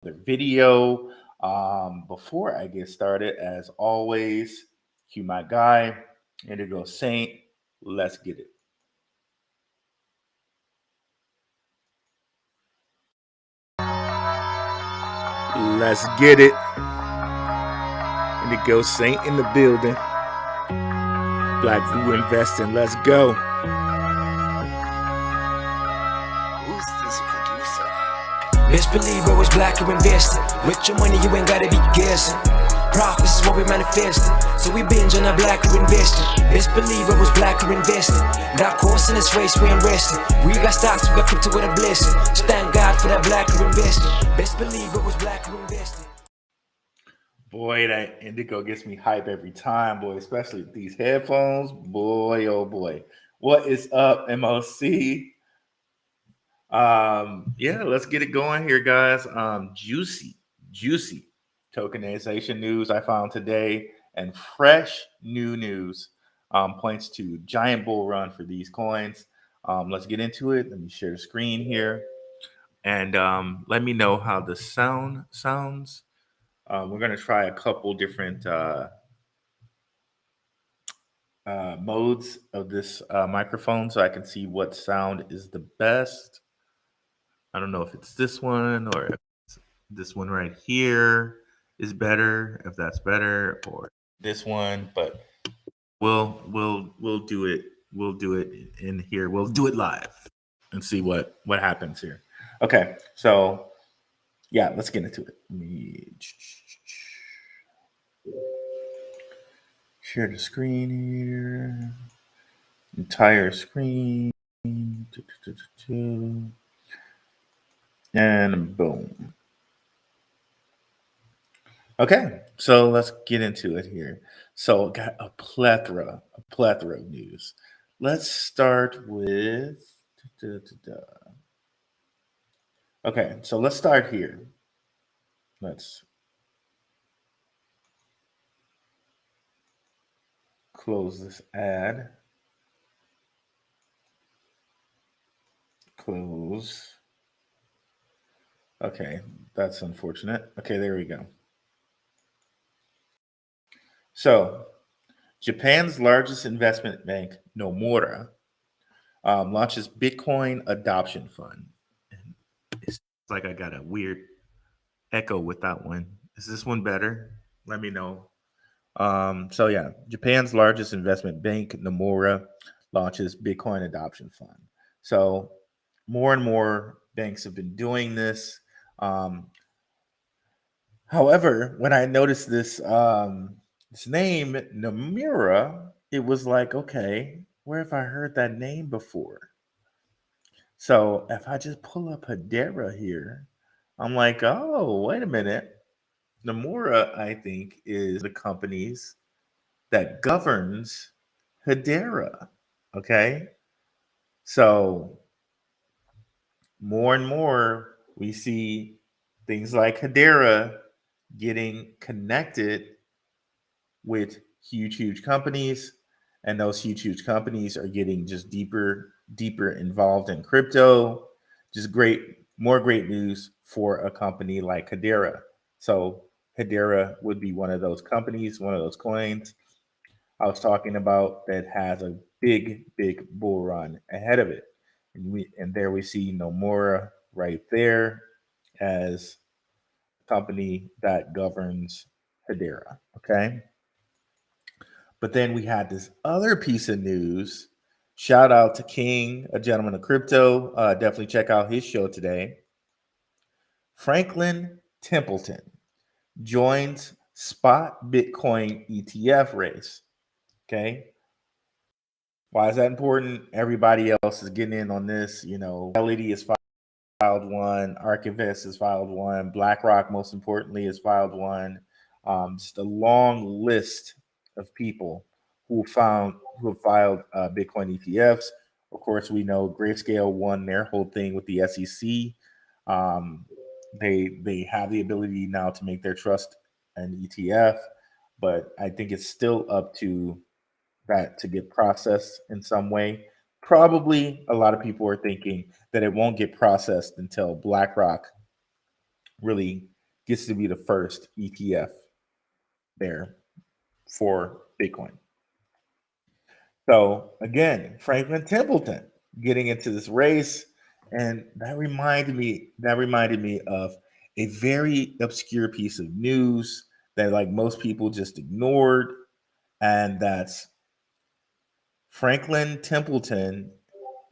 the video. Before I get started, as always, cue my guy, Indigo Saint. Let's get it. Let's get it. Indigo Saint in the building. Black View Investing. Let's go. Who's this producer? Best believe I was black or invested. With your money, you ain't gotta be guessing. Profits is what we manifested. So we binge on our black or invested. Best believe I was black or invested. That course in this race, we ain't resting. We got stocks, we got crypto with a blessing. So thank God for that black or invested. Best believe I was black or invested. Boy, that Indigo gets me hype every time, boy, especially with these headphones. Boy, oh boy. What is up, MOC? Yeah, let's get it going here, guys. Juicy tokenization news I found today, and fresh new news points to giant bull run for these coins. Let's get into it. Let me share the screen here, and let me know how the sound sounds. We're going to try a couple different modes of this microphone so I can see what sound is the best. I don't know if it's this one or if this one right here is better, if that's better, or this one, but we'll do it. We'll do it in here. We'll do it live and see what happens here. Okay, so yeah, let's get into it. Let me share the screen here. Entire screen. And boom. Okay, so let's get into it here. So got a plethora of news. Let's start with okay, so let's start here. Let's close this ad. Close. Okay, that's unfortunate. Okay, there we go. So, Japan's largest investment bank, Nomura, launches Bitcoin Adoption Fund. And it's like I got a weird echo with that one. Is this one better? Let me know. So yeah, Japan's largest investment bank, Nomura, launches Bitcoin Adoption Fund. So more and more banks have been doing this. Um, However, when I noticed this name Nomura, it was like, okay, where have I heard that name before? So if I just pull up Hedera here, I'm like, oh, wait a minute. Nomura, I think, is the companies that governs Hedera. Okay. So more and more we see things like Hedera getting connected with huge companies, and those huge companies are getting just deeper involved in crypto. Just more great news for a company like Hedera. So Hedera would be one of those companies, one of those coins I was talking about that has a big bull run ahead of it. And there we see Nomura right there as a company that governs Hedera. Okay. But then we had this other piece of news. Shout out to King, a gentleman of crypto. Definitely check out his show today. Franklin Templeton joins spot Bitcoin ETF race. Okay. Why is that important? Everybody else is getting in on this. You know, LED has filed one, Archivist has filed one, BlackRock, most importantly, has filed one. Just a long list of people who have filed Bitcoin ETFs. Of course, we know Grayscale won their whole thing with the SEC. Um, they have the ability now to make their trust an ETF, but I think it's still up to that to get processed in some way. Probably a lot of people are thinking that it won't get processed until BlackRock really gets to be the first ETF there for Bitcoin. So again, Franklin Templeton getting into this race, and that reminded me of a very obscure piece of news that like most people just ignored, and that's Franklin Templeton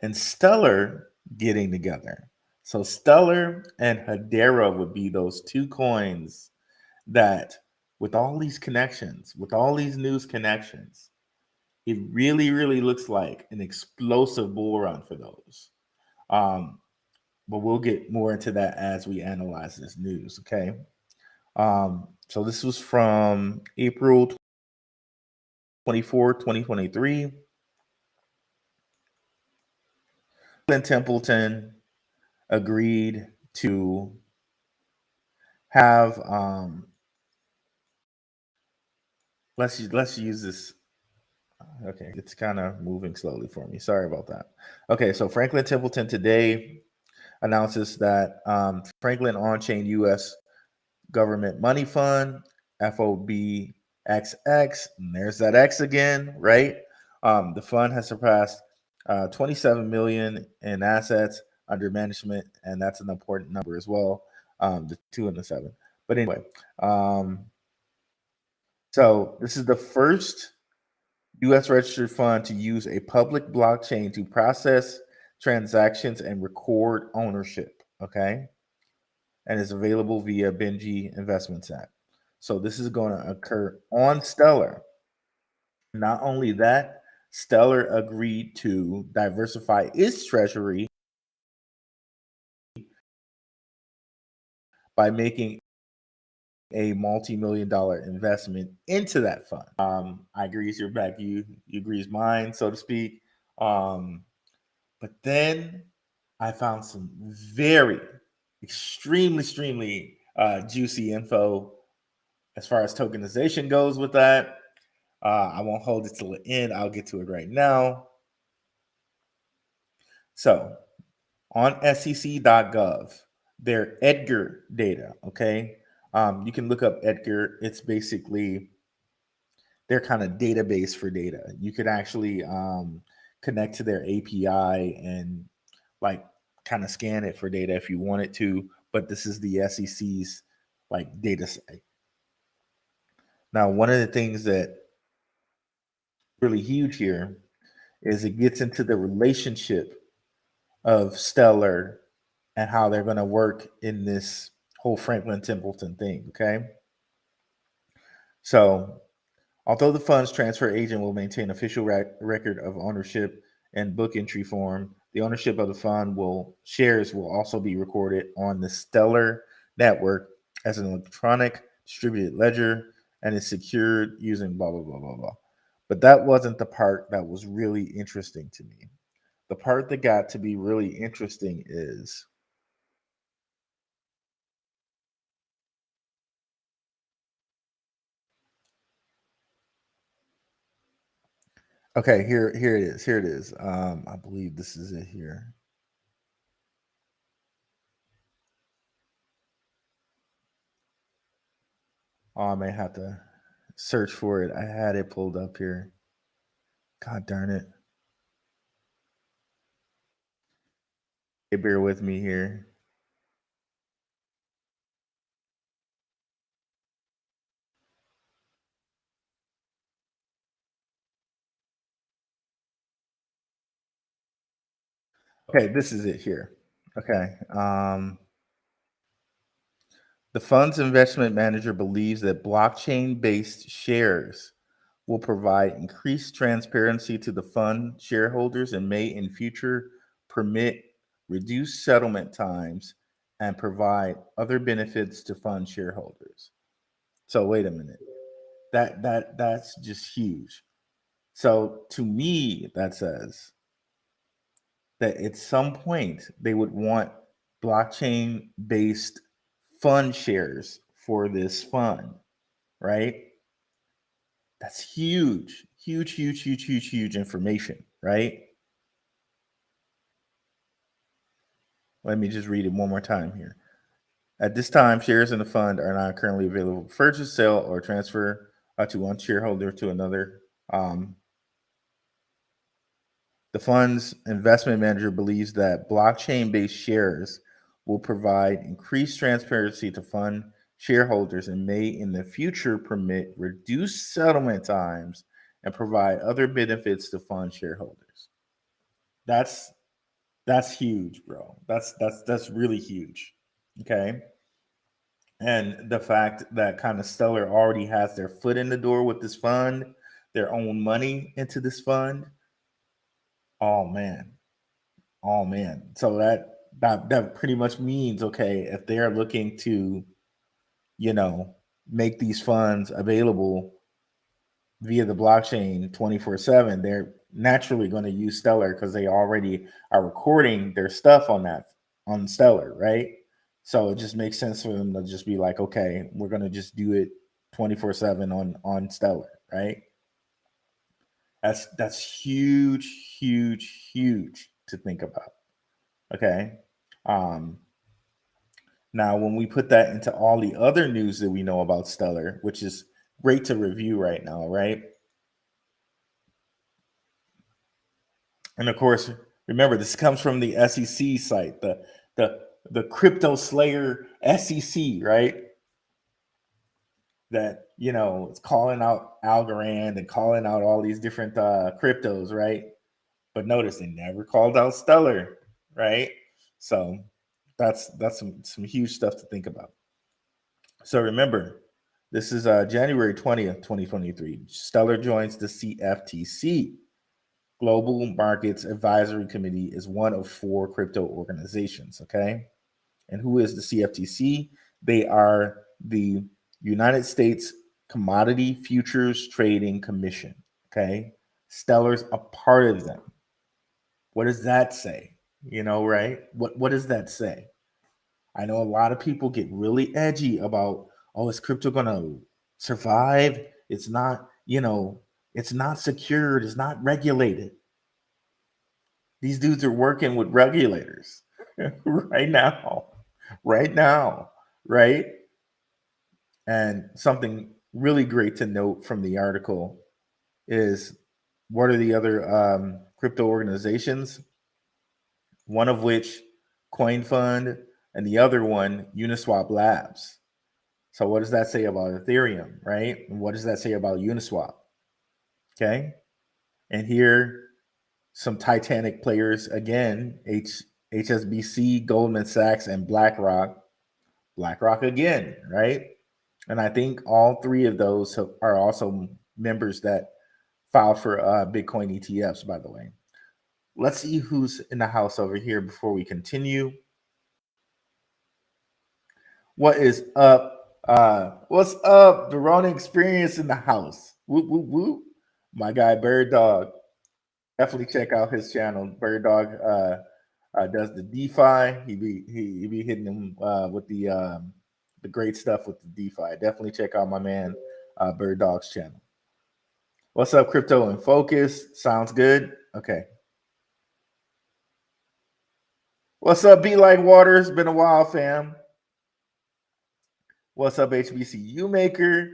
and Stellar getting together. So Stellar and Hedera would be those two coins that, with all these connections, with all these news connections, it really, really looks like an explosive bull run for those. Um, but we'll get more into that as we analyze this news. Okay. So this was from April 24, 2023. Franklin Templeton agreed to have let's use this. Okay, it's kind of moving slowly for me. Sorry about that. Okay, so Franklin Templeton today announces that Franklin On-Chain U.S. Government Money Fund, FOBXX, and there's that X again, right? The fund has surpassed 27 million in assets under management, and that's an important number as well, the 2 and the 7. But anyway, so this is the first U.S. registered fund to use a public blockchain to process transactions and record ownership. Okay, and is available via Benji Investments app. So this is going to occur on Stellar. Not only that, Stellar agreed to diversify its treasury by making a multi-million dollar investment into that fund. I agrees your back, you agrees mine, so to speak. But then I found some very extremely juicy info as far as tokenization goes with that. I won't hold it till the end. I'll get to it right now. So on SEC.gov, their Edgar data, okay? You can look up Edgar. It's basically their kind of database for data. You could actually connect to their API and like kind of scan it for data if you wanted to, but this is the SEC's like data site. Now, one of the things that really huge here is it gets into the relationship of Stellar and how they're going to work in this whole Franklin Templeton thing. Okay. So, although the fund's transfer agent will maintain official record of ownership and book entry form, the ownership of the fund shares will also be recorded on the Stellar network as an electronic distributed ledger and is secured using blah blah blah blah blah. But that wasn't the part that was really interesting to me. The part that got to be really interesting is okay. Here it is. Here it is. I believe this is it here. Oh, I may have to search for it. I had it pulled up here. God darn it. Hey, bear with me here. Okay, this is it here. Okay. The fund's investment manager believes that blockchain based shares will provide increased transparency to the fund shareholders and may in future permit reduced settlement times and provide other benefits to fund shareholders. So wait a minute. That's just huge. So to me, that says that at some point they would want blockchain based fund shares for this fund, right? That's huge, huge information, right? Let me just read it one more time here. At this time, shares in the fund are not currently available for purchase, sale, or transfer to one shareholder to another. The fund's investment manager believes that blockchain based shares will provide increased transparency to fund shareholders and may in the future permit reduced settlement times and provide other benefits to fund shareholders. That's huge, bro. That's really huge. Okay. And the fact that kind of Stellar already has their foot in the door with this fund, their own money into this fund. Oh man, oh man. So that pretty much means, okay, if they're looking to, you know, make these funds available via the blockchain 24/7, they're naturally going to use Stellar because they already are recording their stuff on that on Stellar, right? So it just makes sense for them to just be like, okay, we're going to just do it 24/7 on Stellar, right? That's huge, huge, huge to think about. Okay. Um, Now, when we put that into all the other news that we know about Stellar, which is great to review right now, right? And of course, remember this comes from the SEC site, the Crypto Slayer SEC, right? That it's calling out Algorand and calling out all these different cryptos, right? But notice they never called out Stellar, right? So that's some huge stuff to think about. So remember, this is January 20th, 2023. Stellar joins the CFTC. Global Markets Advisory Committee is one of 4 crypto organizations, okay? And who is the CFTC? They are the United States Commodity Futures Trading Commission, okay? Stellar's a part of them. What does that say? Right? What does that say? I know a lot of people get really edgy about, oh, is crypto gonna survive? It's not, it's not secured, it's not regulated. These dudes are working with regulators right now, right now, right? And something really great to note from the article is what are the other crypto organizations? One of which Coin Fund, and the other one Uniswap Labs. So what does that say about Ethereum, right? And what does that say about Uniswap? Okay. And here, some Titanic players again, HSBC, Goldman Sachs, and BlackRock. BlackRock again, right? And I think all 3 of those are also members that filed for Bitcoin ETFs, by the way. Let's see who's in the house over here before we continue. What is up? What's up? The Rona Experience in the house. Whoop, whoop, whoop. My guy, Bird Dog. Definitely check out his channel. Bird Dog does the DeFi. He be hitting them with the great stuff with the DeFi. Definitely check out my man Bird Dog's channel. What's up, Crypto in Focus? Sounds good. Okay. What's up, Be Like Water? It's been a while, fam. What's up, HBCU Maker?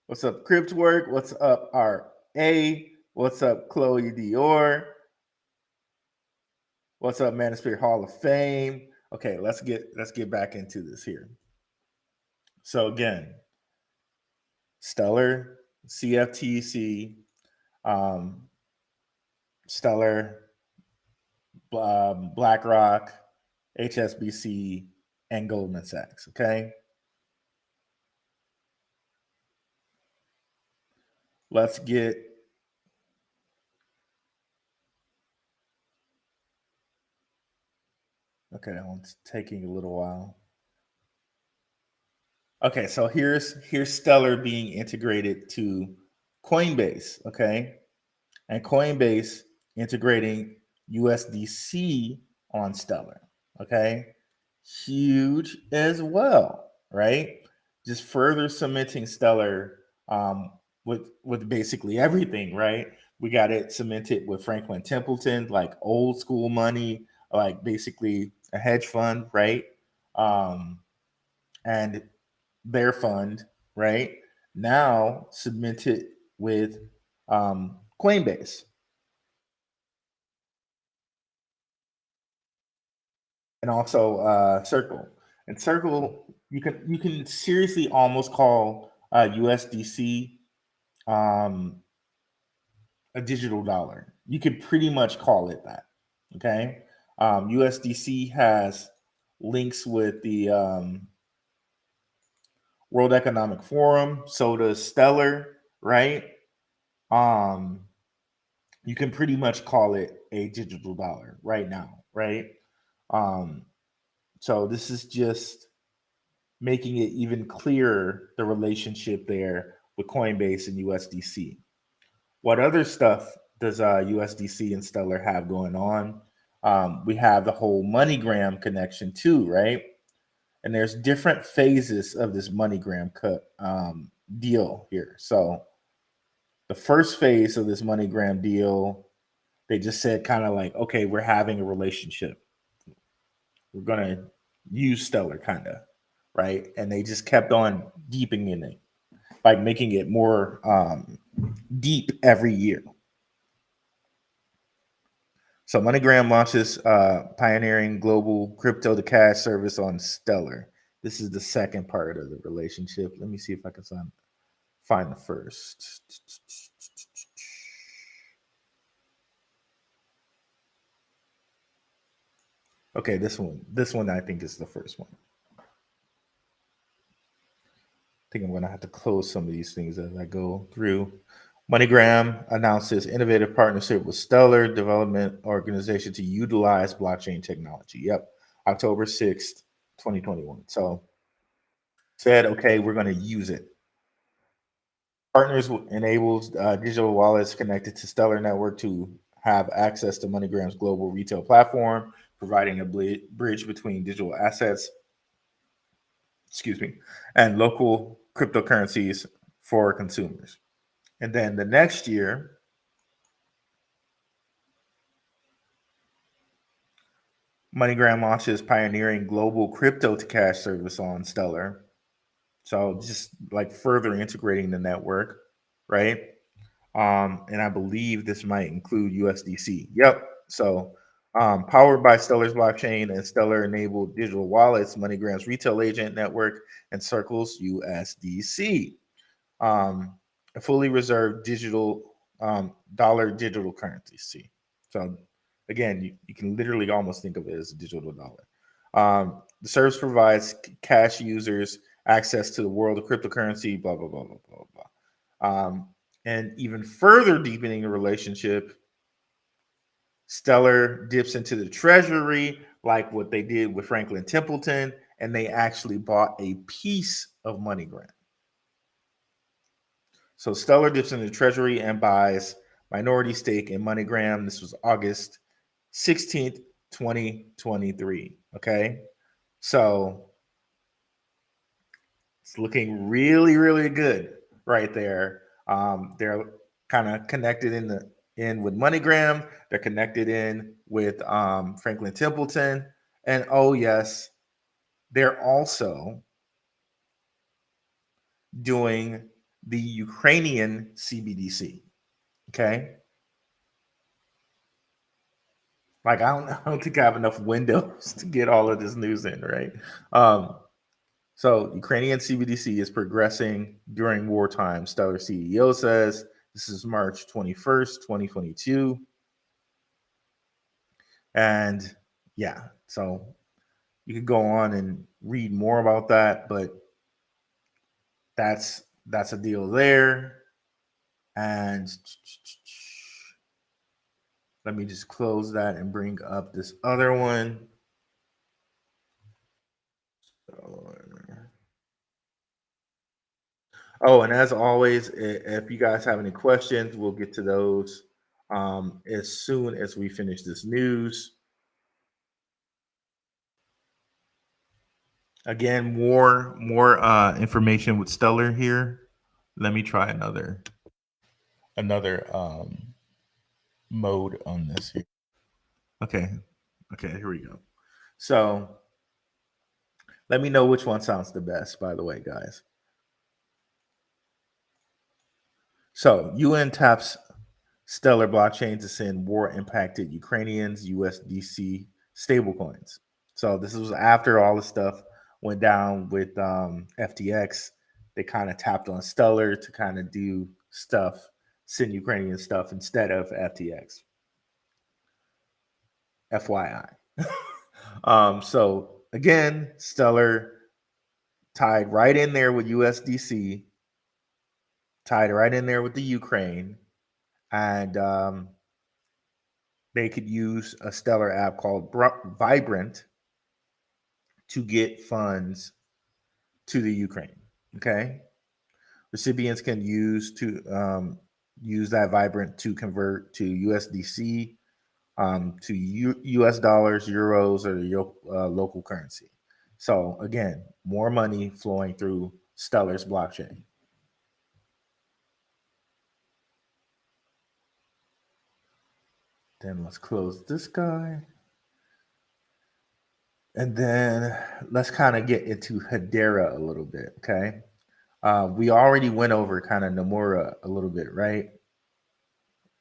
What's up, Cryptwork? What's up, RA? What's up, Chloe Dior? What's up, Manosphere Hall of Fame? Okay, let's get back into this here. So again, Stellar, CFTC, Stellar, BlackRock, HSBC, and Goldman Sachs. Okay. Let's get okay. It's taking a little while. Okay, so here's Stellar being integrated to Coinbase. Okay, and Coinbase integrating USDC on Stellar. Okay, huge as well, right? Just further cementing Stellar with basically everything, right? We got it cemented with Franklin Templeton, like old school money, like basically a hedge fund, right? um, and their fund, right, now submitted with Coinbase and also Circle. And Circle, you can seriously almost call USDC um, a digital dollar. You could pretty much call it that. Okay, USDC has links with the World Economic Forum. So does Stellar, right? Um, you can pretty much call it a digital dollar right now, right? Um, so this is just making it even clearer the relationship there with Coinbase and USDC. What other stuff does USDC and Stellar have going on? We have the whole MoneyGram connection too, right? And there's different phases of this MoneyGram deal here. So the first phase of this MoneyGram deal, they just said kind of like, okay, we're having a relationship. We're gonna use Stellar, kind of, right? And they just kept on deepening it, like making it more deep every year. So MoneyGram launches pioneering global crypto to cash service on Stellar. This is the second part of the relationship. Let me see if I can find the first. Okay, this one. This one I think is the first one. I think I'm gonna have to close some of these things as I go through. MoneyGram announces innovative partnership with Stellar Development Organization to utilize blockchain technology. Yep, October 6th, 2021. So said, okay, we're going to use it. Partners enables digital wallets connected to Stellar Network to have access to MoneyGram's global retail platform, providing a bridge between digital assets, excuse me, and local cryptocurrencies for consumers. And then the next year, MoneyGram launches pioneering global crypto to cash service on Stellar. So just like further integrating the network, right? And I believe this might include USDC. Yep. So powered by Stellar's blockchain and Stellar enabled digital wallets, MoneyGram's retail agent network, and Circle's USDC. A fully reserved digital dollar digital currency. So again, you can literally almost think of it as a digital dollar. The service provides cash users access to the world of cryptocurrency, blah, blah, blah, blah, blah, blah. And even further deepening the relationship, Stellar dips into the treasury, like what they did with Franklin Templeton, and they actually bought a piece of MoneyGram. So Stellar dips into the treasury and buys minority stake in MoneyGram. This was August 16th, 2023. Okay. So it's looking really, really good right there. They're kind of connected in with MoneyGram. They're connected in with Franklin Templeton, and oh yes, they're also doing the Ukrainian CBDC. Okay, like I don't think I have enough windows to get all of this news in, right? So Ukrainian CBDC is progressing during wartime. Stellar CEO says this is March 21st, 2022. And yeah, so you could go on and read more about that, but that's a deal there. And let me just close that and bring up this other one. Oh, and as always, if you guys have any questions, we'll get to those as soon as we finish this news. Again, more information with Stellar here. Let me try another mode on this here. Okay, here we go. So Let me know which one sounds the best, by the way, guys. So UN taps Stellar blockchain to send war impacted Ukrainians USDC stablecoins. So this was after all the stuff went down with FTX. They kind of tapped on Stellar to kind of do stuff, send Ukrainian stuff instead of FTX. FYI. So again, Stellar tied right in there with USDC, tied right in there with the Ukraine, and they could use a Stellar app called Vibrant to get funds to the Ukraine. Okay, recipients can use that Vibrant to convert to USDC, to US dollars, euros, or your local currency. So again, more money flowing through Stellar's blockchain. Then let's close this guy. And then let's kind of get into Hedera a little bit, okay? We already went over kind of Nomura a little bit, right?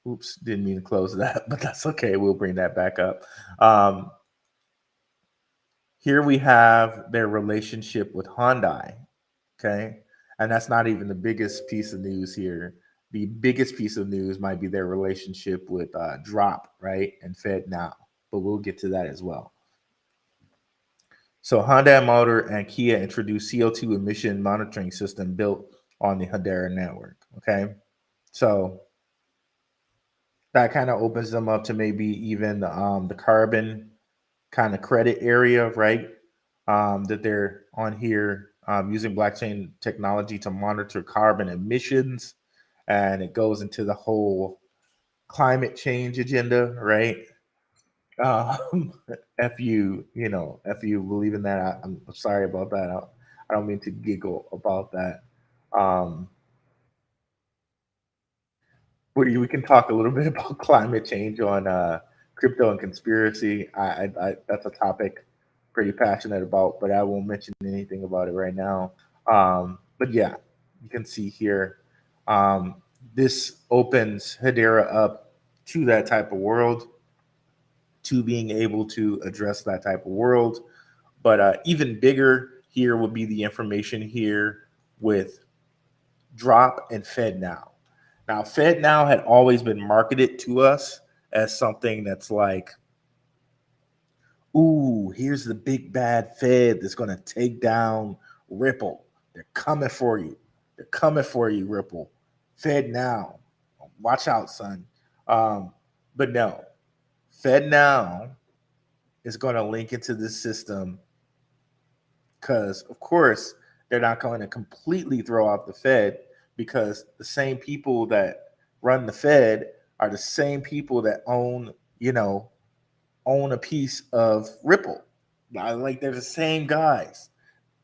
Oops, didn't mean to close that, but that's okay. We'll bring that back up. Here we have their relationship with Hyundai, okay? And that's not even the biggest piece of news here. The biggest piece of news might be their relationship with Drop, right? And Fed Now, but we'll get to that as well. So Hyundai Motor and Kia introduced CO2 emission monitoring system built on the Hedera network. Okay, so that kind of opens them up to maybe even the carbon kind of credit area, right? That they're on here using blockchain technology to monitor carbon emissions, and it goes into the whole climate change agenda, right? Um, if you believe in that, I'm sorry about that. I don't mean to giggle about that. Um, we can talk a little bit about climate change on crypto and conspiracy. That's a topic pretty passionate about, but I won't mention anything about it right now. But yeah, you can see here, um, this opens Hedera up to that type of world, to being able to address that type of world. But even bigger here would be the information here with Drop and Fed Now. Now, Fed Now had always been marketed to us as something that's like, ooh, here's the big bad Fed that's going to take down Ripple. They're coming for you. They're coming for you, Ripple. Fed Now. Watch out, son. But no, Fed Now is going to link into this system because, of course, they're not going to completely throw out the Fed, because the same people that run the Fed are the same people that own a piece of Ripple. Like, they're the same guys.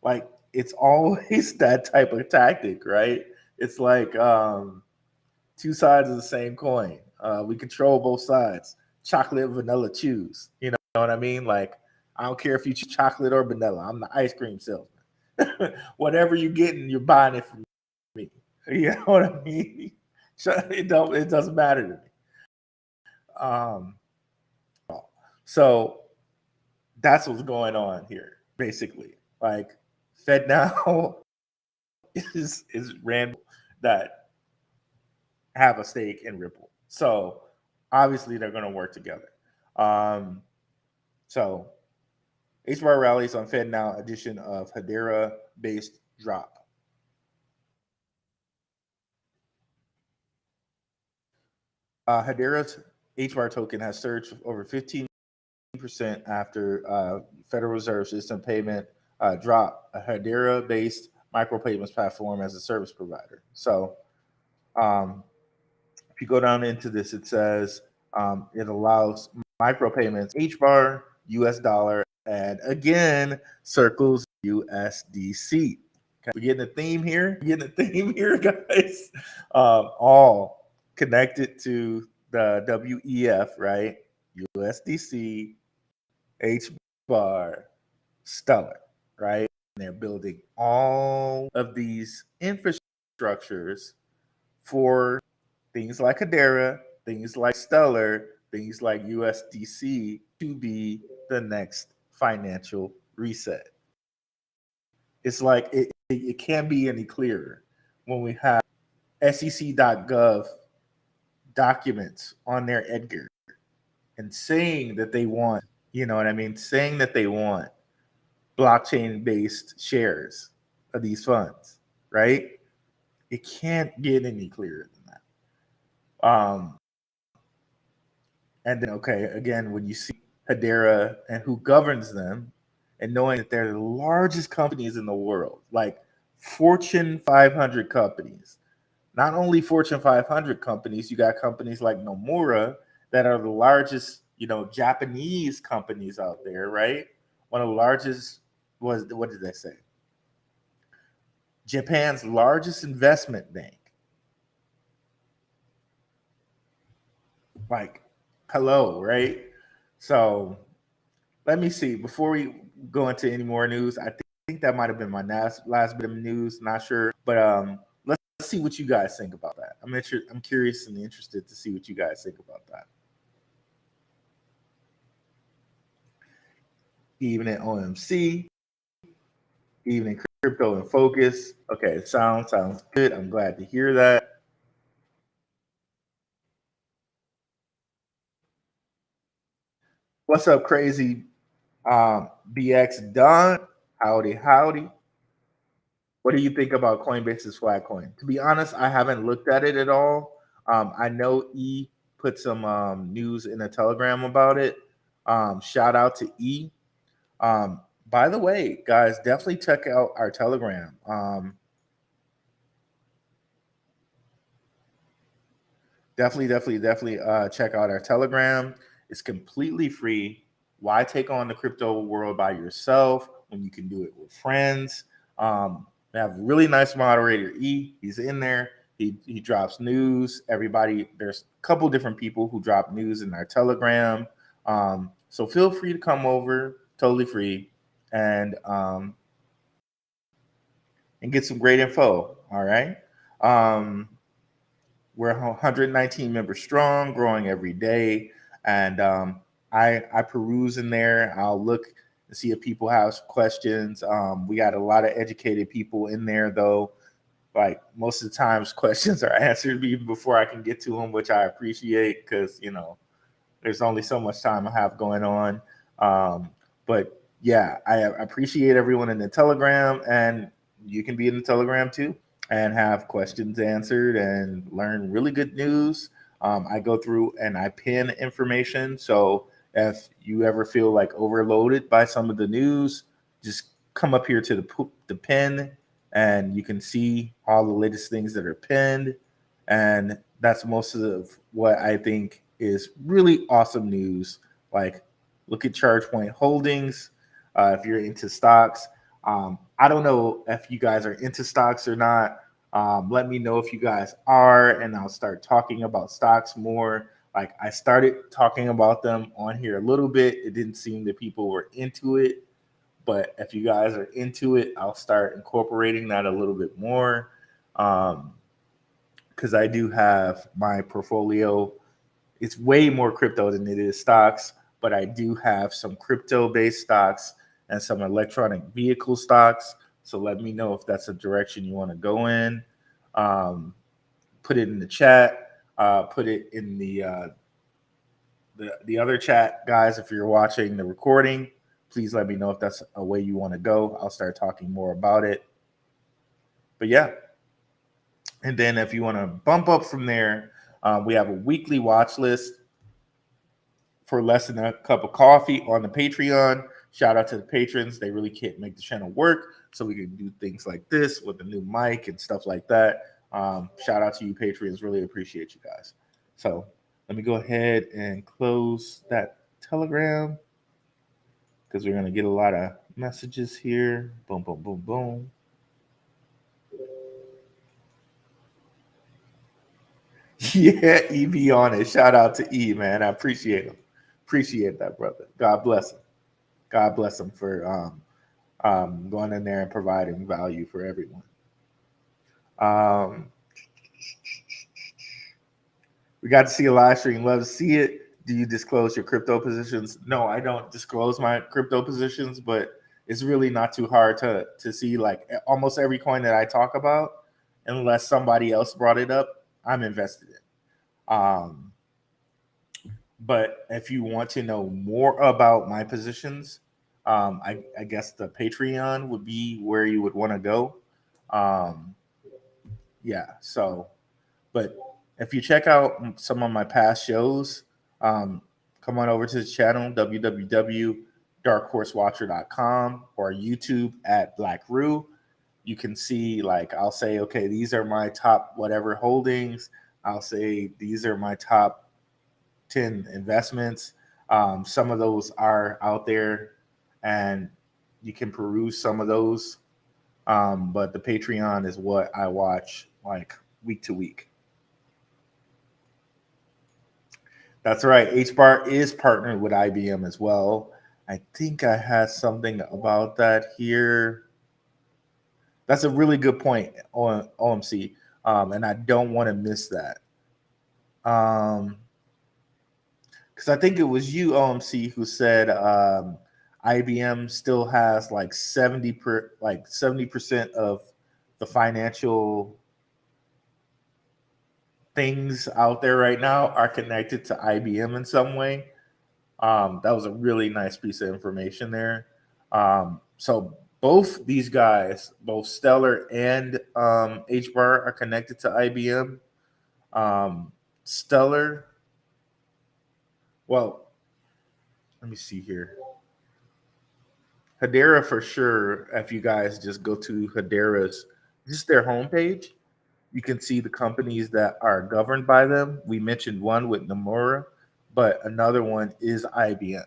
Like, it's always that type of tactic, right? It's like two sides of the same coin. We control both sides. Chocolate, vanilla, choose. You know what I mean? Like, I don't care if you choose chocolate or vanilla. I'm the ice cream salesman. Whatever you're getting, you're buying it from me. You know what I mean? It doesn't matter to me. So that's what's going on here, basically. Like, Fed Now is random that have a stake in Ripple. So obviously they're going to work together. So HBAR rallies on Fed Now edition of Hedera based Drop. Hedera's HBAR token has surged over 15% after Federal Reserve System payment Drop, a Hedera based micropayments platform as a service provider. So if you go down into this, it says it allows micropayments, HBAR, US dollar, and again, circles USDC. Okay. We're getting a theme here. Guys. All connected to the WEF, right? USDC, HBAR, Stellar, right? they're building all of these infrastructures for things like Hedera, things like Stellar, things like USDC to be the next financial reset. It's like it can't be any clearer when we have SEC.gov documents on their Edgar and saying that they want, you know what I mean, saying that they want blockchain based shares of these funds, right? It can't get any clearer than that. And then, okay, again, when you see Hedera and who governs them, and knowing that they're the largest companies in the world, like Fortune 500 companies, not only Fortune 500 companies, you got companies like Nomura that are the largest, Japanese companies out there, right? One of the largest was, what did they say? Japan's largest investment bank. Like, hello, right? So let me see. Before we go into any more news, I think that might have been my last bit of news. Not sure, but let's see what you guys think about that. I'm curious and interested to see what you guys think about that. Evening OMC, evening crypto in focus. Okay, sounds good. I'm glad to hear that. What's up, crazy BX Don? Howdy. What do you think about Coinbase's flat coin? To be honest, I haven't looked at it at all. I know E put some news in a Telegram about it. Shout out to E. By the way, guys, definitely check out our Telegram. Definitely check out our Telegram. It's completely free. Why take on the crypto world by yourself when you can do it with friends? We have a really nice moderator, E. He's in there. He drops news. Everybody, there's a couple different people who drop news in our Telegram. So feel free to come over, totally free, and get some great info. All right. We're 119 members strong, growing every day, and I peruse in there. I'll look and see if people have questions. We got a lot of educated people in there, though. Like most of the times, questions are answered even before I can get to them, which I appreciate because there's only so much time I have going on. But yeah, I appreciate everyone in the Telegram, and you can be in the Telegram too and have questions answered and learn really good news. I go through and I pin information. So if you ever feel like overloaded by some of the news, just come up here to the pin and you can see all the latest things that are pinned. And that's most of what I think is really awesome news. Like, look at ChargePoint Holdings. If you're into stocks, I don't know if you guys are into stocks or not. Let me know if you guys are, and I'll start talking about stocks more. Like, I started talking about them on here a little bit. It didn't seem that people were into it, but if you guys are into it, I'll start incorporating that a little bit more. Because I do have my portfolio. It's way more crypto than it is stocks, but I do have some crypto-based stocks and some electronic vehicle stocks. So let me know if that's a direction you want to go in. Put it in the chat. Put it in the other chat, guys. If you're watching the recording, please let me know if that's a way you want to go. I'll start talking more about it. But yeah. And then if you want to bump up from there, we have a weekly watch list for less than a cup of coffee on the Patreon. Shout out to the patrons. They really can't make the channel work, so we can do things like this with a new mic and stuff like that. Shout out to you patrons. Really appreciate you guys. So let me go ahead and close that Telegram because we're going to get a lot of messages here. Boom, boom, boom, boom. Yeah, EV on it. Shout out to E, man. I appreciate him. Appreciate that, brother. God bless him. God bless him for going in there and providing value for everyone. Um, we got to see a live stream. Love to see it. Do you disclose your crypto positions? No, I don't disclose my crypto positions, but it's really not too hard to see. Like almost every coin that I talk about, unless somebody else brought it up, I'm invested in. But if you want to know more about my positions, I guess the Patreon would be where you would want to go. Um, yeah. So, but if you check out some of my past shows, um, come on over to the channel www.darkhorsewatcher.com or YouTube at Black Rue. You can see, like, I'll say, okay, these are my top whatever holdings. I'll say these are my top 10 investments. Some of those are out there and you can peruse some of those. But the Patreon is what I watch like week to week. That's right. HBAR is partnered with IBM as well. I think I had something about that here. That's a really good point on OMC. And I don't want to miss that. Because I think it was you, OMC, who said IBM still has like 70% of the financial things out there right now are connected to IBM in some way. That was a really nice piece of information there. So both these guys, both Stellar and HBAR, are connected to IBM. Stellar, well, let me see here. Hedera for sure. If you guys just go to Hedera's, just their homepage, you can see the companies that are governed by them. We mentioned one with Nomura, but another one is IBM.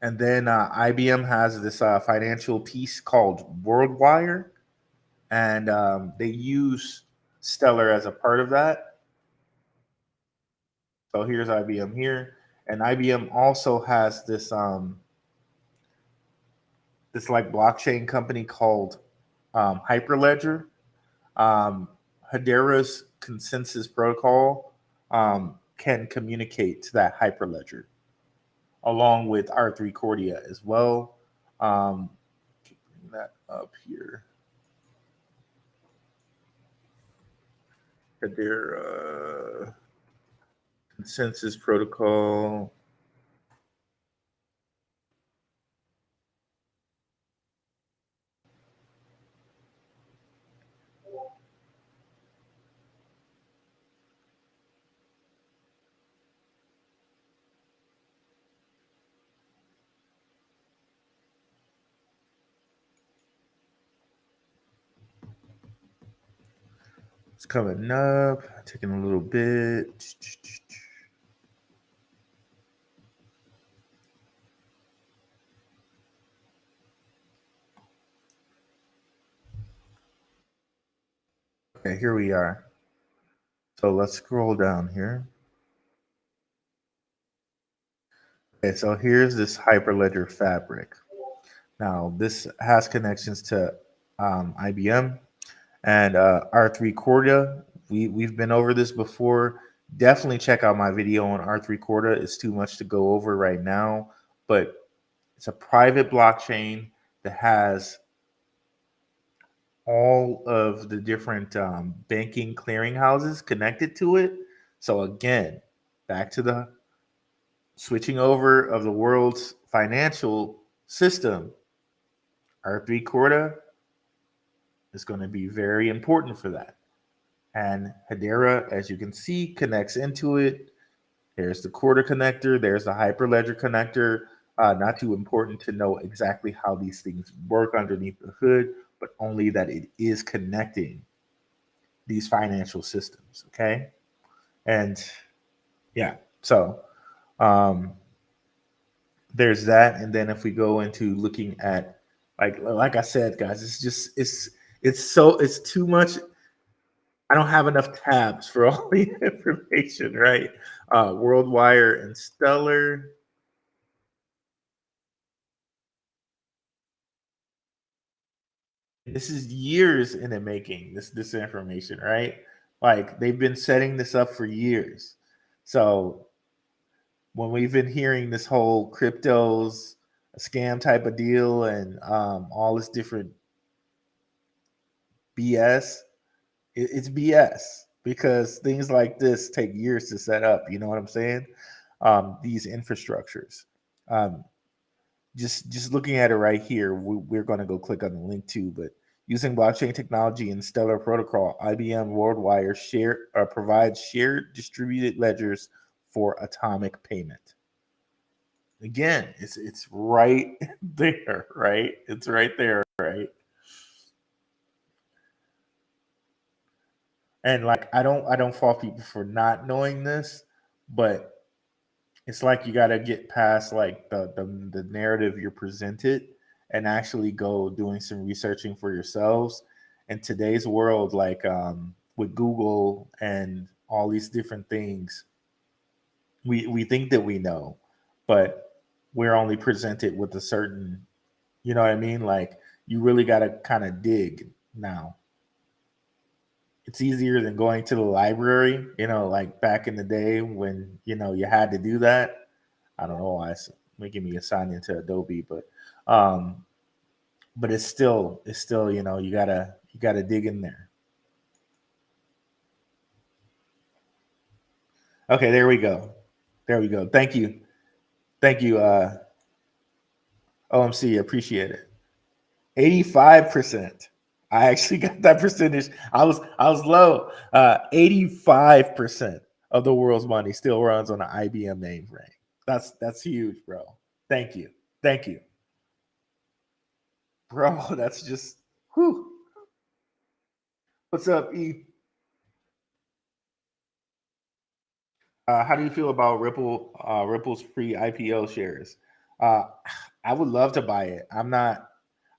And then IBM has this financial piece called WorldWire, and they use Stellar as a part of that. So here's IBM here, and IBM also has this like blockchain company called Hyperledger. Hedera's consensus protocol can communicate to that Hyperledger, along with R3 Cordia as well. Bring that up here. Hedera consensus protocol. It's coming up, taking a little bit. Okay, here we are. So let's scroll down here. Okay, so here's this Hyperledger fabric. Now, this has connections to IBM and R3 Corda. We've been over this before. Definitely check out my video on R3 Corda. It's too much to go over right now, but it's a private blockchain that has all of the different banking clearinghouses connected to it. So again, back to the switching over of the world's financial system, R3 Corda is going to be very important for that. And Hedera, as you can see, connects into it. There's the Corda connector. There's the Hyperledger connector. Not too important to know exactly how these things work underneath the hood, but only that it is connecting these financial systems. Okay. And yeah, so there's that. And then if we go into looking at, like I said, guys, it's too much. I don't have enough tabs for all the information, right? Worldwire and Stellar. This is years in the making. This information, right? Like they've been setting this up for years. So when we've been hearing this whole cryptos a scam type of deal and all this different BS, it's BS because things like this take years to set up. You know what I'm saying? These infrastructures. Um, just looking at it right here, we're going to go click on the link too. But using blockchain technology and Stellar Protocol, IBM WorldWire provides shared distributed ledgers for atomic payment. Again, it's right there, right? It's right there, right? And like I don't fault people for not knowing this, but it's like you got to get past like the narrative you're presented and actually go doing some researching for yourselves. In today's world, like with Google and all these different things, we think that we know, but we're only presented with a certain, you know what I mean? Like you really got to kind of dig now. It's easier than going to the library, like back in the day when, you had to do that. I don't know why it's making me assign into Adobe, um, but it's still, you gotta dig in there. Okay, there we go. There we go. Thank you, OMC. Appreciate it. 85%. I actually got that percentage. I was low. 85% of the world's money still runs on an IBM mainframe. That's huge, bro. Thank you. Thank you. Bro, that's just whew. What's up, E? How do you feel about Ripple's pre IPO shares? Uh, I would love to buy it. I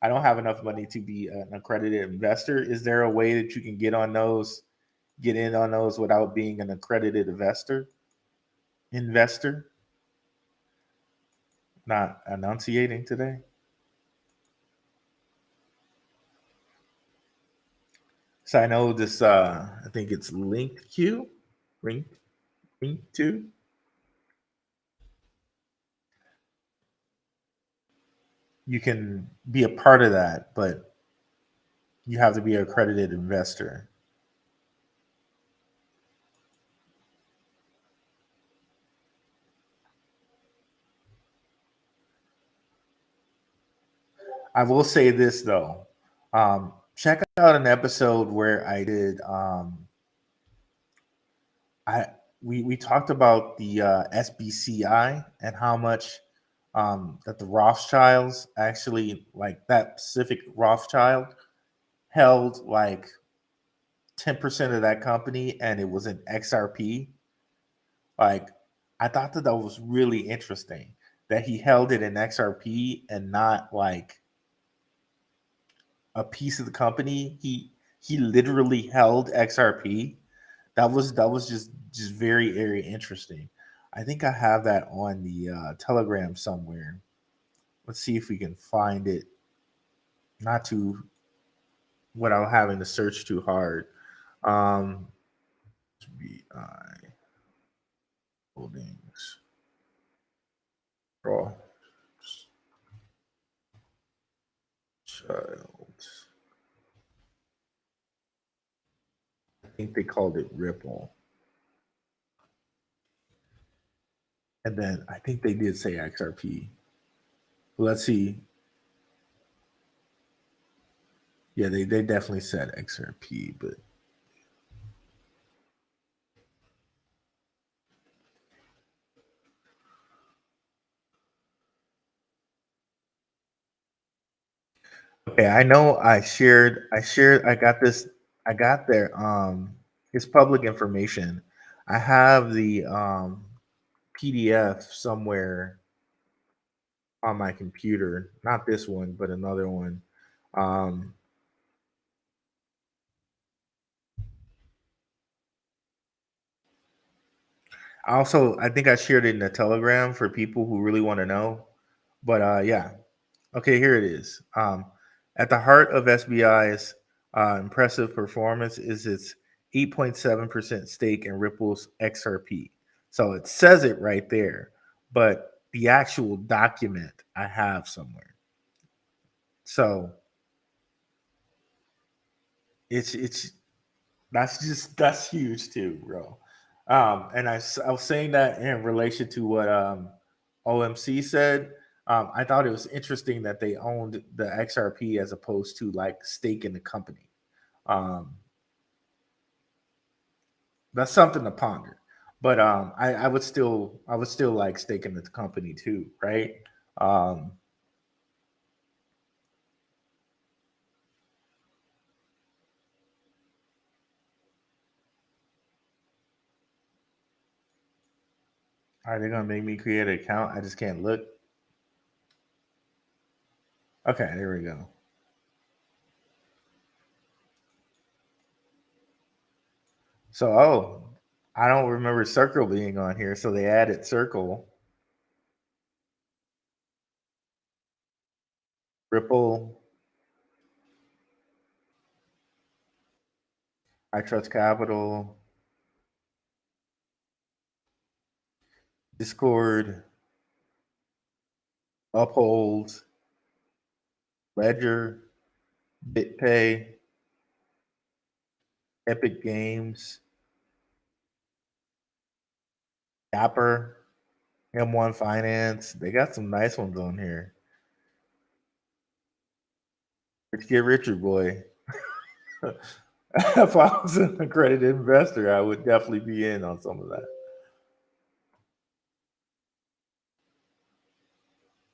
don't have enough money to be an accredited investor. Is there a way that you can get in on those without being an accredited investor? Investor, not enunciating today. So I know this. I think it's linked Q, link, link to. You can be a part of that, but you have to be an accredited investor. I will say this though. Check out an episode where I did. I we talked about the SBCI and how much that the Rothschilds actually like that specific Rothschild held like 10% of that company, and it was an XRP. Like I thought that was really interesting that he held it in XRP and not like a piece of the company. He literally held XRP. That was just very interesting. I think I have that on the Telegram somewhere. Let's see if we can find it. Not too without having to search too hard. Um, BI Holdings. Raw Child. I think they called it Ripple, and then I think they did say XRP. Let's see. Yeah, they definitely said XRP, but okay, I know I got this I got their it's public information. I have the PDF somewhere on my computer, not this one, but another one. Um Also, I think I shared it in the Telegram for people who really want to know. But yeah, okay, here it is. At the heart of SBI's impressive performance is its 8.7% stake in Ripple's XRP. So it says it right there, but the actual document I have somewhere. So it's that's huge too, bro. And I was saying that in relation to what OMC said. I thought it was interesting that they owned the XRP as opposed to like stake in the company. Um, that's something to ponder. But I would still like stake in the company too, right? Um, are they gonna make me create an account? I just can't look. Okay, there we go. So I don't remember Circle being on here, so they added Circle, Ripple, I Trust Capital, Discord, Uphold, Ledger, BitPay, Epic Games, Dapper, M1 Finance. They got some nice ones on here. Rich Get Richer, boy. If I was an accredited investor, I would definitely be in on some of that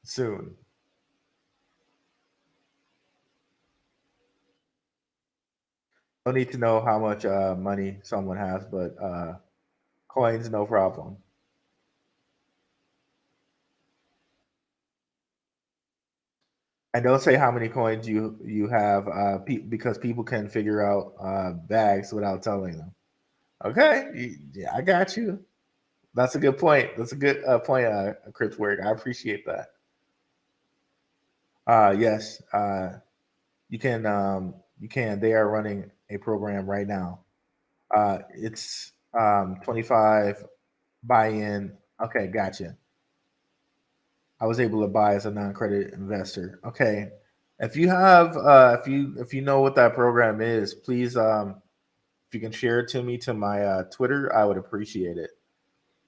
soon. Don't need to know how much money someone has, but coins, no problem. And don't say how many coins you have, because people can figure out bags without telling them. Okay, yeah, I got you. That's a good point. That's a good point, Crips Work. I appreciate that. Yes, you can. You can. They are running a program right now. It's 25 buy-in. Okay, gotcha. I was able to buy as a non-credit investor. Okay, if you have, if you know what that program is, please, if you can share it to me to my Twitter, I would appreciate it.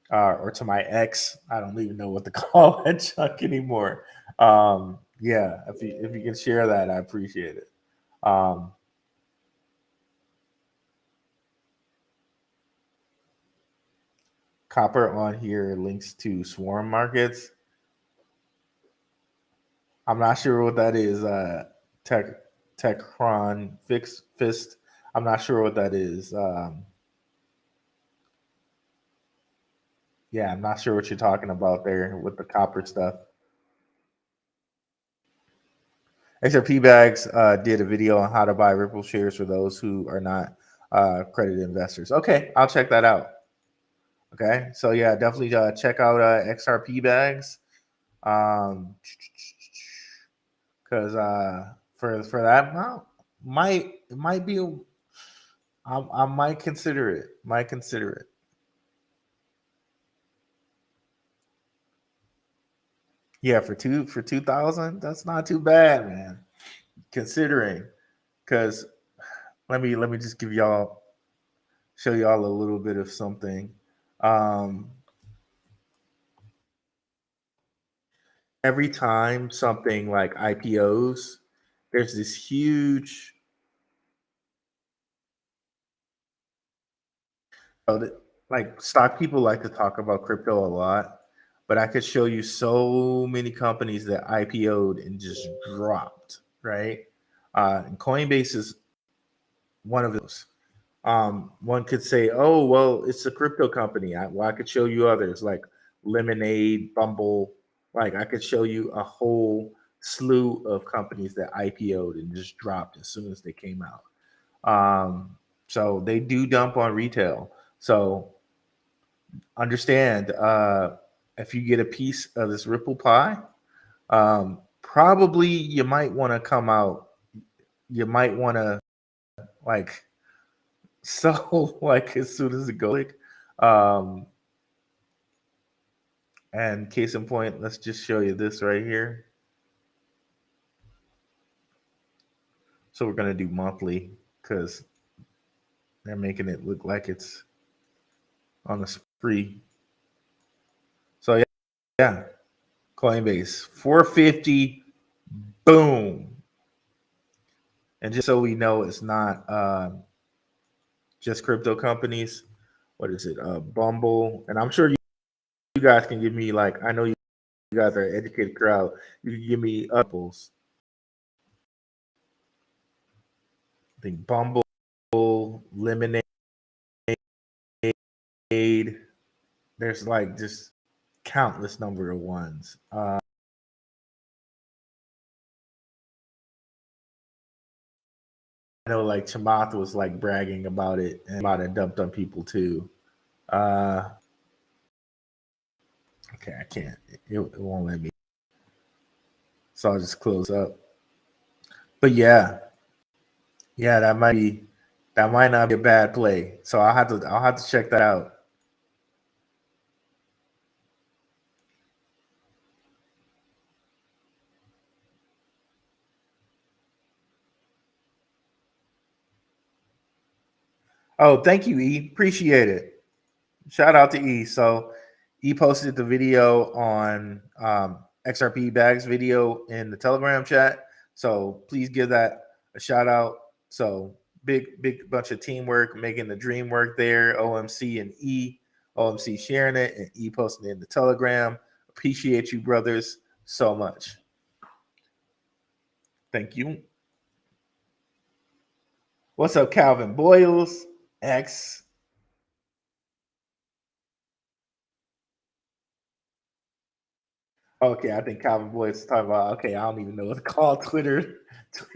Or to my ex. I don't even know what to call that junk anymore. Yeah, if you can share that, I appreciate it. Um, Copper on here links to Swarm Markets. I'm not sure what that is. Tech Techron Fist. I'm not sure what that is. Yeah, I'm not sure what you're talking about there with the copper stuff. XRP Bags did a video on how to buy Ripple shares for those who are not accredited investors. Okay, I'll check that out. Okay, so yeah, definitely check out XRP Bags, um, because for that amount, might it might be. I might consider it. Might consider it. Yeah, for 2,000, that's not too bad, man. Considering, because let me just give y'all show y'all a little bit of something. Um, every time something like IPOs, there's this huge. Oh, like stock people like to talk about crypto a lot, but I could show you so many companies that IPO'd and just dropped, right? And Coinbase is one of those. One could say, "Oh, well, it's a crypto company." Well, I could show you others like Lemonade, Bumble. Like I could show you a whole slew of companies that IPO'd and just dropped as soon as they came out. So they do dump on retail. So understand if you get a piece of this Ripple pie, probably you might want to come out. You might want to like sell like as soon as it goes. Um, and case in point, let's just show you this right here. So we're gonna do monthly because they're making it look like it's on a spree. So yeah, Coinbase 450, boom. And just so we know, it's not just crypto companies. What is it? Bumble, and I'm sure you guys can give me like I know you guys are an educated crowd. You can give me apples. I think Bumble, Lemonade. There's like just countless number of ones. I know like Chamath was like bragging about it and about it dumped on people too. Uh, okay, I can't. It won't let me. So I'll just close up. But yeah, that might not be a bad play. So I'll have to check that out. Oh, thank you, E. Appreciate it. Shout out to E. So E posted the video on XRP Bags video in the Telegram chat. So please give that a shout out. So big bunch of teamwork, making the dream work there. OMC and E. OMC sharing it and E posting it in the Telegram. Appreciate you, brothers, so much. Thank you. What's up, Calvin Boyles? X. Okay, I think Calvin Boyles is talking about. Okay, I don't even know what to call Twitter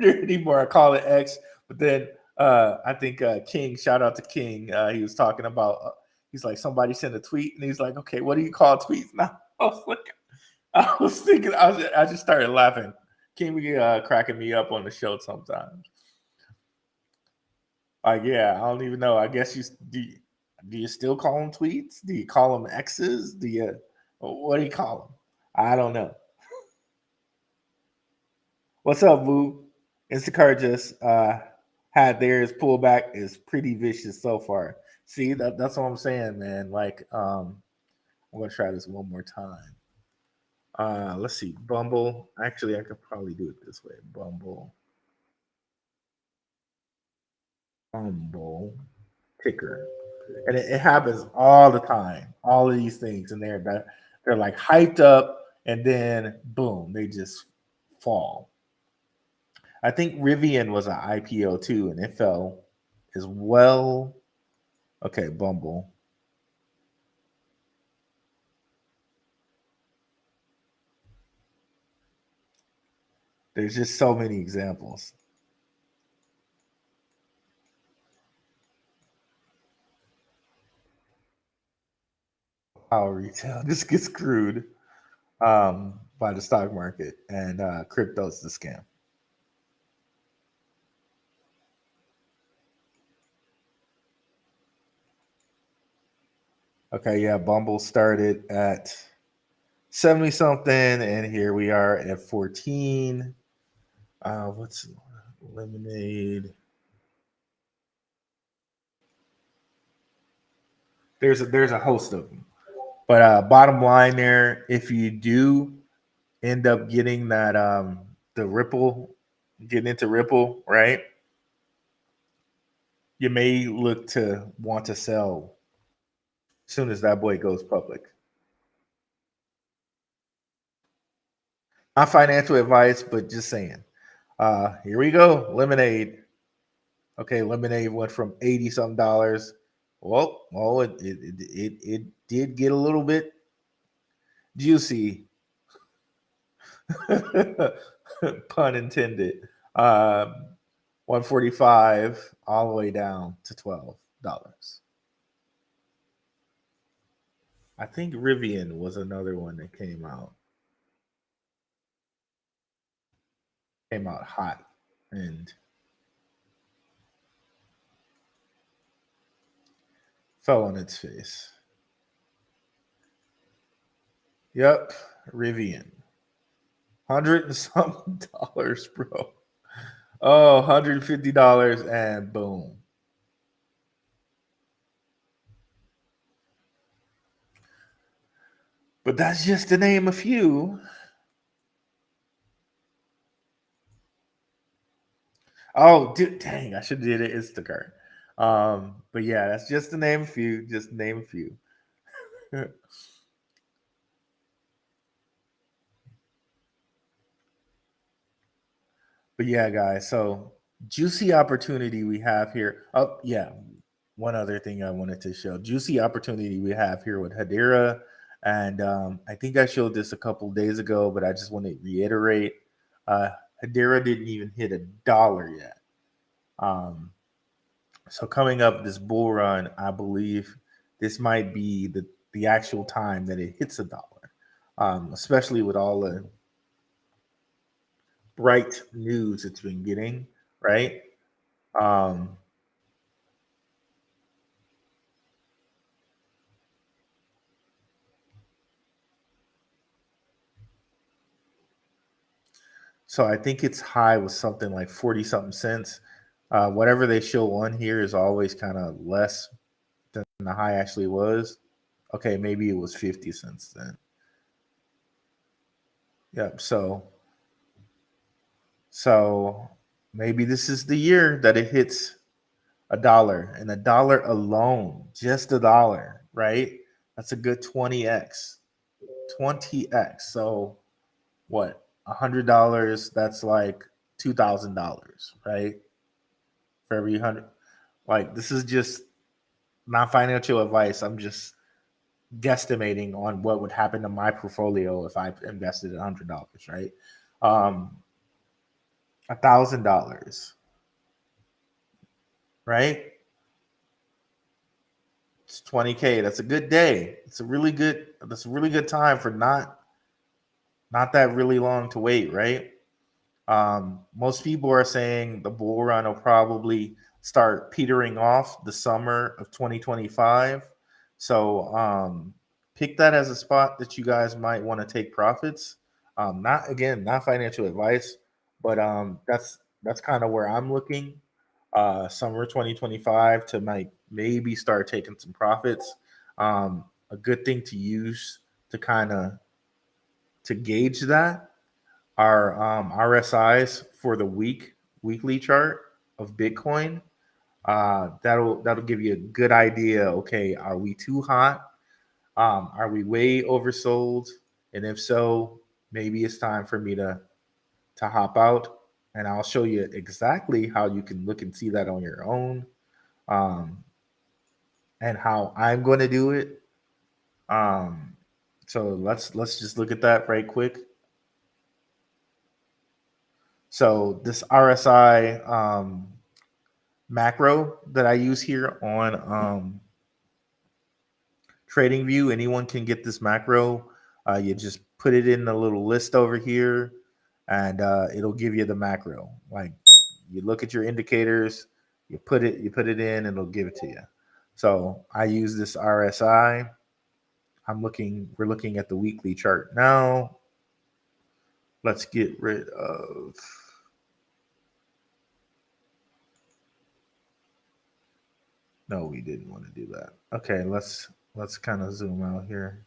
anymore. I call it X. But then I think King. Shout out to King. He was talking about. He's like somebody sent a tweet, and he's like, okay, what do you call tweets now? I was thinking. I just started laughing. King be cracking me up on the show sometimes. Like, yeah, I don't even know. I guess do you still call them tweets? Do you call them X's? What do you call them? I don't know. What's up, Boo? Instacart just had theirs pullback is pretty vicious so far. See, that's what I'm saying, man. Like, I'm gonna try this one more time. Let's see, Bumble. Actually, I could probably do it this way. Bumble ticker. And it happens all the time. All of these things, and they're like hyped up, and then boom, they just fall. I think Rivian was an IPO too, and it fell as well. Okay, Bumble. There's just so many examples. How retail just gets screwed by the stock market, and crypto's the scam. Okay, yeah, Bumble started at 70 something, and here we are at 14. What's Lemonade? There's a host of them, but bottom line there, if you do end up getting that the Ripple, getting into Ripple, right? You may look to want to sell as soon as that boy goes public. Not financial advice, but just saying. Here we go. Lemonade. Okay, lemonade went from 80 something dollars. Well, it did get a little bit juicy. Pun intended. 145 all the way down to $12. I think Rivian was another one that came out hot and fell on its face. Yep, Rivian. Hundred and some dollars, bro. Oh, $150 and boom. But that's just to name a few. Oh, dude, dang, I should have did it Instacart. But yeah, that's just to name a few. Just to name a few. But yeah, guys. So juicy opportunity we have here. Oh yeah, one other thing I wanted to show. Juicy opportunity we have here with Hedera, and I think I showed this a couple days ago, but I just want to reiterate. Uh, Hedera didn't even hit $1 yet. Um, so coming up this bull run, I believe this might be the actual time that it hits $1. Especially with all the bright news it's been getting, right? Um, so I think its high was something like 40 something cents. Whatever they show on here is always kind of less than the high actually was. Okay, maybe it was 50 cents then. Yep. So maybe this is the year that it hits $1 and $1 alone, just $1, right? That's a good 20x. 20x. So what? $100, that's like $2,000, right? For every hundred. Like this is just not financial advice. I'm just guesstimating on what would happen to my portfolio if I invested $100, right? $1,000, right? It's 20K. That's a good day. It's a really good. That's a really good time for not that really long to wait, right? Most people are saying the bull run will probably start petering off the summer of 2025. So pick that as a spot that you guys might want to take profits. Not again, not financial advice, but that's kind of where I'm looking. Summer 2025 to maybe start taking some profits. A good thing to use to kind of to gauge that our RSIs for the weekly chart of Bitcoin. That'll give you a good idea. Okay, are we too hot? Are we way oversold? And if so, maybe it's time for me to hop out. And I'll show you exactly how you can look and see that on your own, um, and how I'm going to do it. Um, so let's just look at that right quick. So this RSI macro that I use here on TradingView, anyone can get this macro. You just put it in the little list over here, and it'll give you the macro. Like you look at your indicators, you put it in, and it'll give it to you. So I use this RSI. We're looking at the weekly chart now. Let's get rid of. No, we didn't want to do that. Okay, let's kind of zoom out here.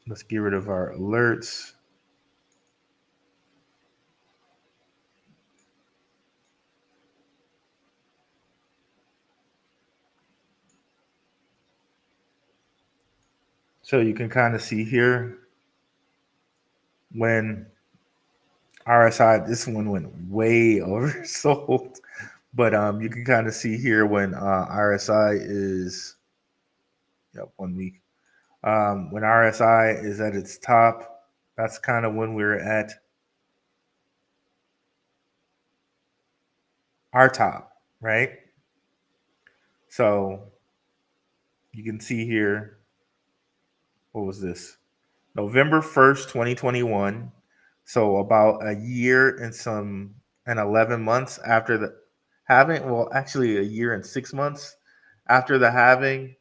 Let's get rid of our alerts. So you can kind of see here when RSI, this one went way oversold, but you can kind of see here when RSI is, yep, 1 week. When RSI is at its top, that's kind of when we're at our top, right? So you can see here, what was this? November 1st, 2021. So about a year and 11 months after the halving, well, actually a year and 6 months after the halving,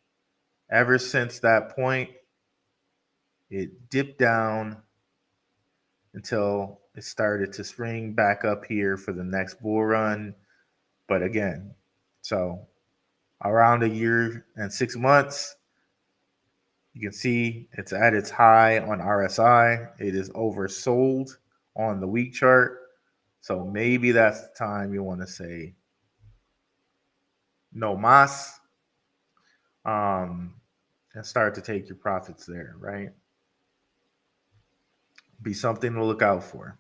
ever since that point, it dipped down until it started to spring back up here for the next bull run. But again, so around a year and 6 months, you can see it's at its high on RSI. It is oversold on the week chart. So maybe that's the time you want to say no mas, um, and start to take your profits there, right? Be something to look out for.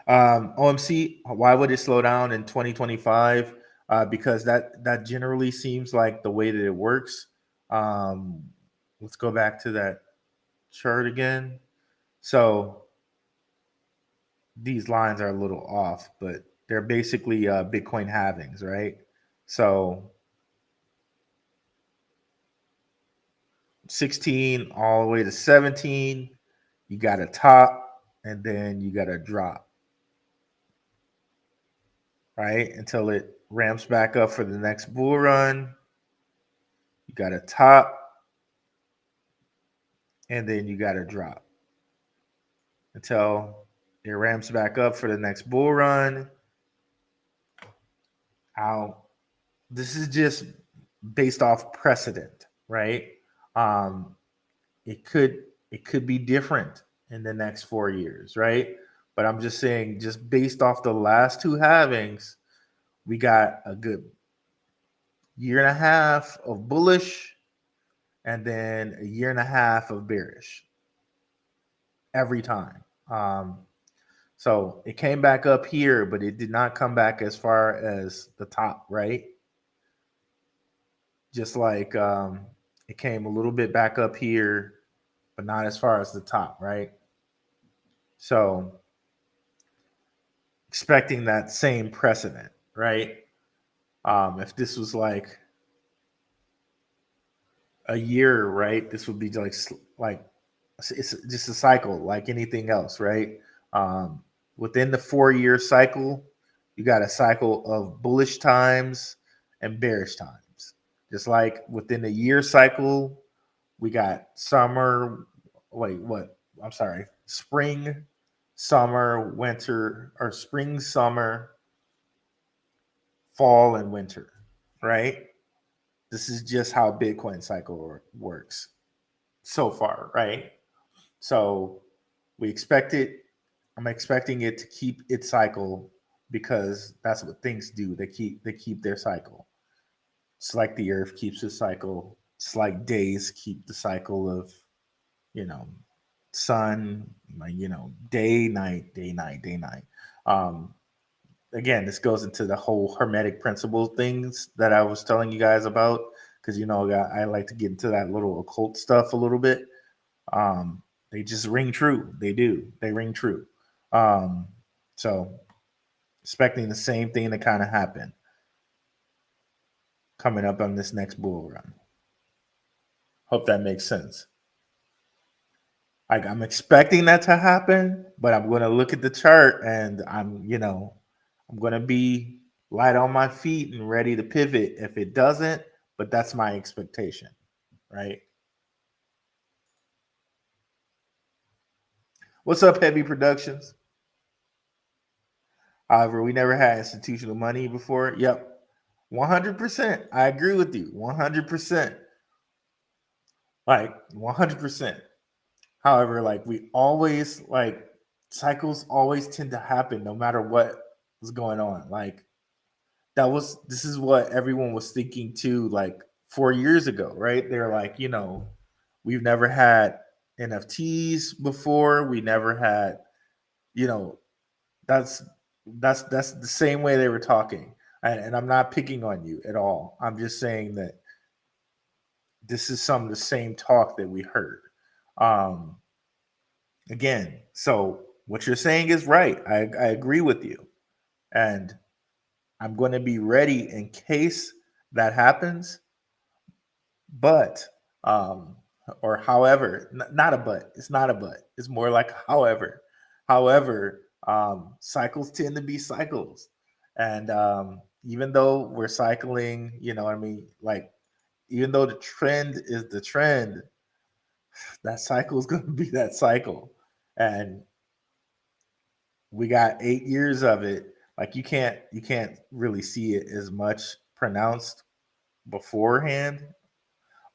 OMC, why would it slow down in 2025? Because that generally seems like the way that it works. Um, let's go back to that chart again. So these lines are a little off, but they're basically Bitcoin halvings, right? So 16 all the way to 17, you got a top and then you got a drop, right? Until it ramps back up for the next bull run. You got a top and then you got a drop until it ramps back up for the next bull run. Out. This is just based off precedent, right? Um, it could it could be different in the next 4 years, right? But I'm just saying, just based off the last two halvings, we got a good year and a half of bullish and then a year and a half of bearish every time. So it came back up here, but it did not come back as far as the top, right? Just like it came a little bit back up here, but not as far as the top, right? So expecting that same precedent, right? If this was like a year, right, this would be like it's just a cycle, like anything else, right? Within the 4 year cycle, you got a cycle of bullish times and bearish times. Just like within the year cycle, we got summer. Wait, what? I'm sorry. Spring, summer, winter, or spring, summer, fall, and winter, right? This is just how Bitcoin cycle works so far, right? So we expect it. I'm expecting it to keep its cycle because that's what things do. They keep their cycle. It's like the Earth keeps its cycle. It's like days keep the cycle of, you know, sun, like, day, night, day, night, day, night. Um, Again, this goes into the whole hermetic principle things that I was telling you guys about, because I like to get into that little occult stuff a little bit. Um, they just ring true. They do. They ring true. Um, so expecting the same thing to kind of happen coming up on this next bull run. Hope that makes sense. Like, I'm expecting that to happen, but I'm going to look at the chart and I'm going to be light on my feet and ready to pivot if it doesn't, but that's my expectation, right? What's up, Heavy Productions? However, we never had institutional money before. Yep. 100%. I agree with you. 100%. Like 100%. However, like we always like cycles always tend to happen no matter what was going on. Like this is what everyone was thinking too, like 4 years ago, right? They're like, we've never had NFTs before. We never had you know, that's that's the same way they were talking. And I'm not picking on you at all. I'm just saying that this is some of the same talk that we heard. Um, again, so what you're saying is right. I agree with you. And I'm going to be ready in case that happens. But, or however, not a but. It's not a but. It's more like however. However, cycles tend to be cycles. And even though we're cycling, you know what I mean? Like, even though the trend is the trend, that cycle is going to be that cycle. And we got 8 years of it. Like you can't really see it as much pronounced beforehand,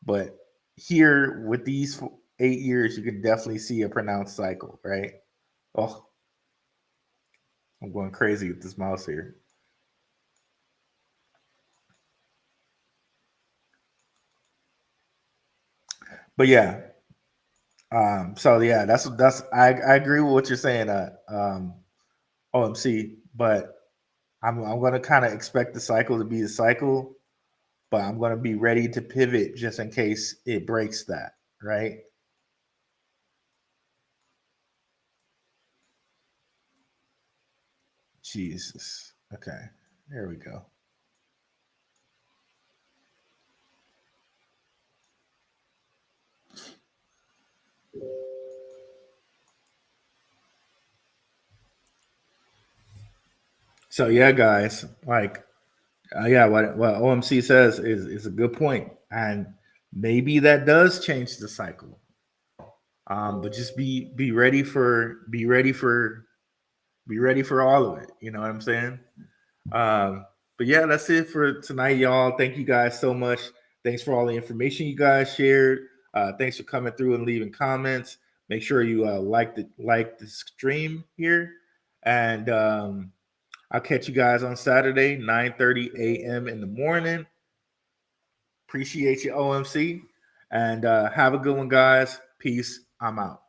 but here with these 8 years, you can definitely see a pronounced cycle, right? Oh, I'm going crazy with this mouse here. But yeah, so yeah, that's I agree with what you're saying, OMC, but I'm gonna kind of expect the cycle to be the cycle, but I'm gonna be ready to pivot just in case it breaks that, right? Jesus. Okay, there we go. So yeah, guys, like yeah, what OMC says is a good point, and maybe that does change the cycle. But just be ready for be ready for all of it. You know what I'm saying? But yeah, that's it for tonight, y'all. Thank you guys so much. Thanks for all the information you guys shared. Thanks for coming through and leaving comments. Make sure you like the stream here, and I'll catch you guys on Saturday, 9:30 a.m. in the morning. Appreciate you, OMC, and have a good one, guys. Peace. I'm out.